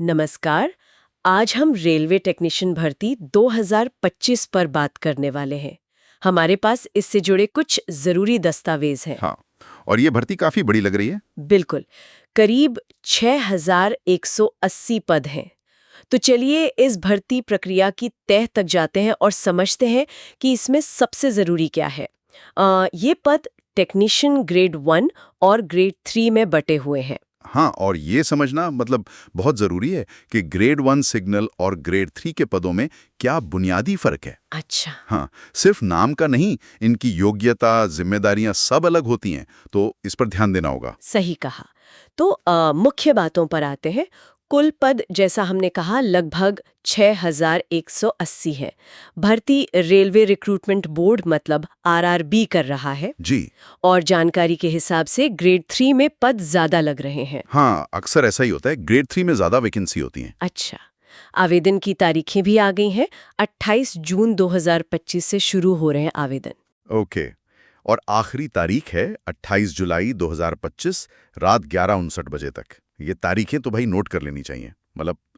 नमस्कार। आज हम रेलवे टेक्नीशियन भर्ती 2025 पर बात करने वाले हैं। हमारे पास इससे जुड़े कुछ जरूरी दस्तावेज हैं। हाँ। और ये भर्ती काफी बड़ी लग रही है। बिल्कुल, करीब 6180 पद हैं। तो चलिए इस भर्ती प्रक्रिया की तह तक जाते हैं और समझते हैं कि इसमें सबसे जरूरी क्या है। ये पद टेक्नीशियन ग्रेड 1 और ग्रेड 3 में बटे हुए हैं। हाँ, और ये समझना बहुत जरूरी है कि ग्रेड 1 सिग्नल और ग्रेड 3 के पदों में क्या बुनियादी फर्क है। अच्छा। हाँ, सिर्फ नाम का नहीं, इनकी योग्यता, जिम्मेदारियां सब अलग होती हैं, तो इस पर ध्यान देना होगा। सही कहा। तो मुख्य बातों पर आते हैं। कुल पद जैसा हमने कहा लगभग 6180 है। भर्ती रेलवे रिक्रूटमेंट बोर्ड मतलब आरआरबी कर रहा है। जी। और जानकारी के हिसाब से ग्रेड 3 में पद ज्यादा लग रहे हैं। हाँ, अक्सर ऐसा ही होता है, ग्रेड 3 में ज्यादा वैकेंसी होती हैं। अच्छा, आवेदन की तारीखें भी आ गई हैं। 28 जून 2025 से शुरू हो रहे हैं आवेदन। ओके। और आखिरी तारीख है 28 जुलाई 2025 रात 11:59 बजे तक। ये तारीखें तो भाई नोट कर लेनी चाहिए,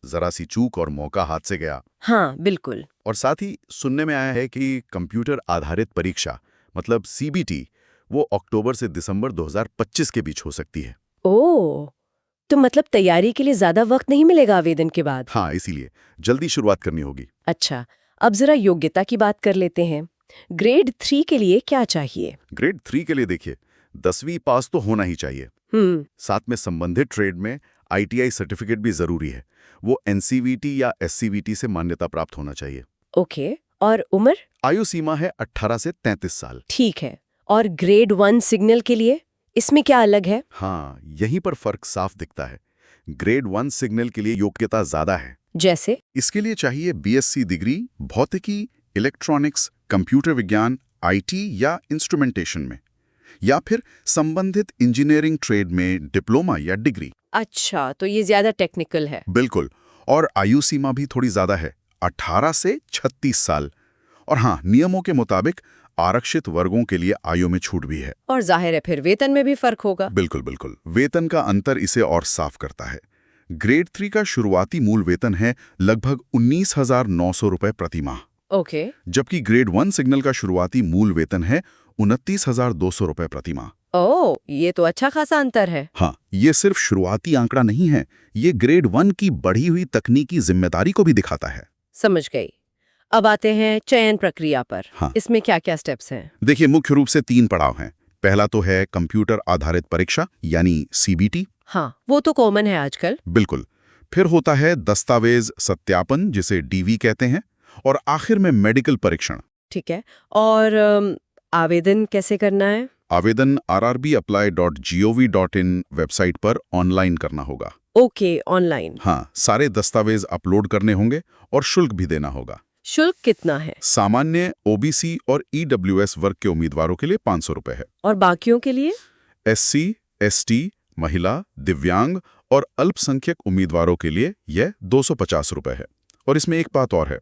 जरा सी चूक और मौका हाथ से गया। हाँ, बिल्कुल। और साथ ही सुनने में आया है कि कंप्यूटर आधारित परीक्षा सीबीटी वो अक्टूबर से दिसंबर 2025 के बीच हो सकती है। ओह, तो मतलब तैयारी के लिए ज्यादा वक्त नहीं मिलेगा आवेदन के बाद। हाँ, इसीलिए जल्दी शुरुआत करनी होगी। अच्छा, अब जरा योग्यता की बात कर लेते हैं। ग्रेड 3 के लिए क्या चाहिए? ग्रेड 3 के लिए देखिए, 10वीं पास तो होना ही चाहिए। साथ में संबंधित ट्रेड में आईटीआई सर्टिफिकेट भी जरूरी है। वो एनसीवीटी या एससीवीटी से मान्यता प्राप्त होना चाहिए। ओके, और उम्र? आयु सीमा है 18 से 33 साल। ठीक है। और ग्रेड 1 सिग्नल के लिए इसमें क्या अलग है? हाँ, यहीं पर फर्क साफ दिखता है। ग्रेड 1 सिग्नल के लिए योग्यता ज्यादा है। जैसे? इसके लिए चाहिए बीएससी डिग्री भौतिकी, इलेक्ट्रॉनिक्स, कंप्यूटर विज्ञान, आईटी या इंस्ट्रूमेंटेशन में, या फिर संबंधित इंजीनियरिंग ट्रेड में डिप्लोमा या डिग्री। अच्छा, तो ये ज्यादा टेक्निकल है। बिल्कुल। और आयु सीमा भी थोड़ी ज्यादा है, 18 से 36 साल। और हाँ, नियमों के मुताबिक आरक्षित वर्गों के लिए आयु में छूट भी है। और जाहिर है फिर वेतन में भी फर्क होगा। बिल्कुल बिल्कुल, वेतन का अंतर इसे और साफ करता है। ग्रेड 3 का शुरुआती मूल वेतन है लगभग 19,900 रुपए प्रति माह। ओके। जबकि ग्रेड 1 सिग्नल का शुरुआती मूल वेतन है 29,200 रुपए प्रति माह। ओह, ये तो अच्छा खासा अंतर है। हाँ, ये सिर्फ शुरुआती आंकड़ा नहीं है, ये ग्रेड 1 की बढ़ी हुई तकनीकी जिम्मेदारी को भी दिखाता है। समझ गई। अब आते हैं चयन प्रक्रिया पर। हाँ। इसमें क्या क्या स्टेप्स हैं? देखिए, मुख्य रूप से 3 पड़ाव हैं। पहला तो है कंप्यूटर आधारित परीक्षा यानी सीबीटी। हाँ, वो तो कॉमन है आजकल। बिल्कुल। फिर होता है दस्तावेज सत्यापन, जिसे डीवी कहते हैं। और आखिर में मेडिकल परीक्षण। ठीक है। और आवेदन कैसे करना है? आवेदन rrbapply.gov.in वेबसाइट पर ऑनलाइन करना होगा। Okay, online. हाँ, सारे दस्तावेज अपलोड करने होंगे और शुल्क भी देना होगा। शुल्क कितना है? सामान्य ओबीसी और ईडब्ल्यूएस वर्ग के उम्मीदवारों के लिए 500 रुपए है। और बाकियों के लिए? एससी, एसटी, महिला, दिव्यांग और अल्पसंख्यक उम्मीदवारों के लिए यह 250 रुपए है। और इसमें एक बात और है,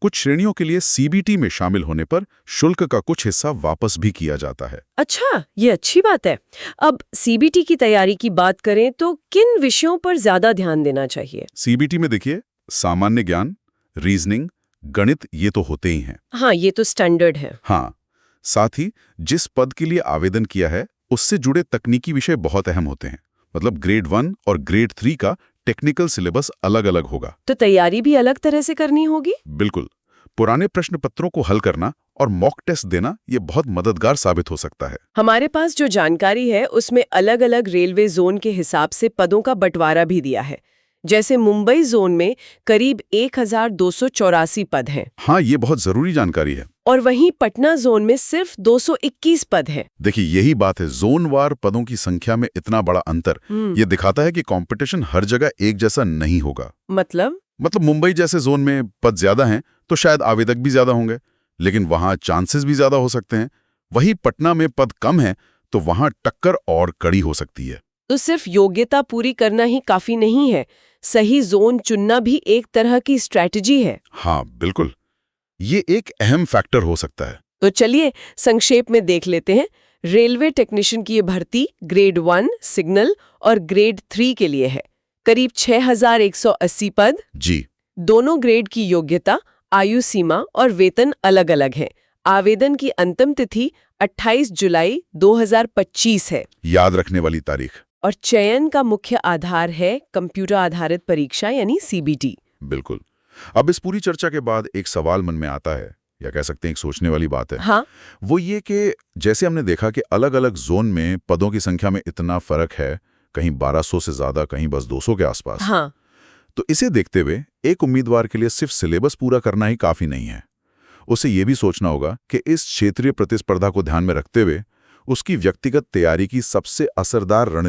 कुछ श्रेणियों के लिए सीबीटी में शामिल होने पर शुल्क का कुछ हिस्सा वापस भी किया जाता है। अच्छा, ये अच्छी बात है। अब सीबीटी की तैयारी की बात करें तो किन विषयों पर ज्यादा ध्यान देना चाहिए? सीबीटी में देखिए, सामान्य ज्ञान, रीजनिंग, गणित ये तो होते ही हैं। हाँ, ये तो स्टैंडर्ड है। हाँ, साथ ही जिस पद के लिए आवेदन किया है उससे जुड़े तकनीकी विषय बहुत अहम होते हैं। ग्रेड 1 और ग्रेड 3 का टेक्निकल सिलेबस अलग अलग होगा। तो तैयारी भी अलग तरह से करनी होगी? बिल्कुल। पुराने प्रश्न पत्रों को हल करना और मॉक टेस्ट देना ये बहुत मददगार साबित हो सकता है। हमारे पास जो जानकारी है उसमें अलग अलग रेलवे जोन के हिसाब से पदों का बंटवारा भी दिया है। जैसे मुंबई जोन में करीब 1284 पद हैं। हाँ, ये बहुत जरूरी जानकारी है। और वहीं पटना जोन में सिर्फ 221 पद हैं। देखिए, यही बात है, जोनवार पदों की संख्या में इतना बड़ा अंतर ये दिखाता है कि कंपटीशन हर जगह एक जैसा नहीं होगा। मतलब मुंबई जैसे जोन में पद ज्यादा हैं तो शायद आवेदक भी ज्यादा होंगे, लेकिन वहां चांसेस भी ज्यादा हो सकते हैं। वहीं पटना में पद कम है तो वहां टक्कर और कड़ी हो सकती है। तो सिर्फ योग्यता पूरी करना ही काफी नहीं है, सही जोन चुनना भी एक तरह की स्ट्रैटेजी है। हाँ, बिल्कुल, ये एक अहम फैक्टर हो सकता है। तो चलिए संक्षेप में देख लेते हैं। रेलवे टेक्नीशियन की ये भर्ती ग्रेड 1 सिग्नल और ग्रेड 3 के लिए है। करीब 6,180 पद। जी। दोनों ग्रेड की योग्यता, आयु सीमा और वेतन अलग-अलग है। आवेदन की अंतिम तिथि 28 जुलाई 2025 है। याद रखने वाली तारीख। और चयन का मुख्य आधार है कंप्यूटर आधारित परीक्षा यानी सीबीटी। बिल्कुल। अब इस पूरी चर्चा के बाद एक सवाल मन में आता है, या कह सकते हैं एक सोचने वाली बात है। हाँ। वो ये कि जैसे हमने देखा कि अलग-अलग जोन में पदों की संख्या में इतना फर्क है, कहीं 1200 से ज्यादा, कहीं बस 200 के आसपास। हाँ। तो इसे देखते हुए एक उम्मीदवार के लिए सिर्फ सिलेबस पूरा करना ही काफी नहीं है। उसे ये भी सोचना होगा कि इस क्षेत्रीय प्रतिस्पर्धा को ध्यान में रखते हुए उसकी व्यक्तिगत तैयारी की सबसे असरदार रणनीति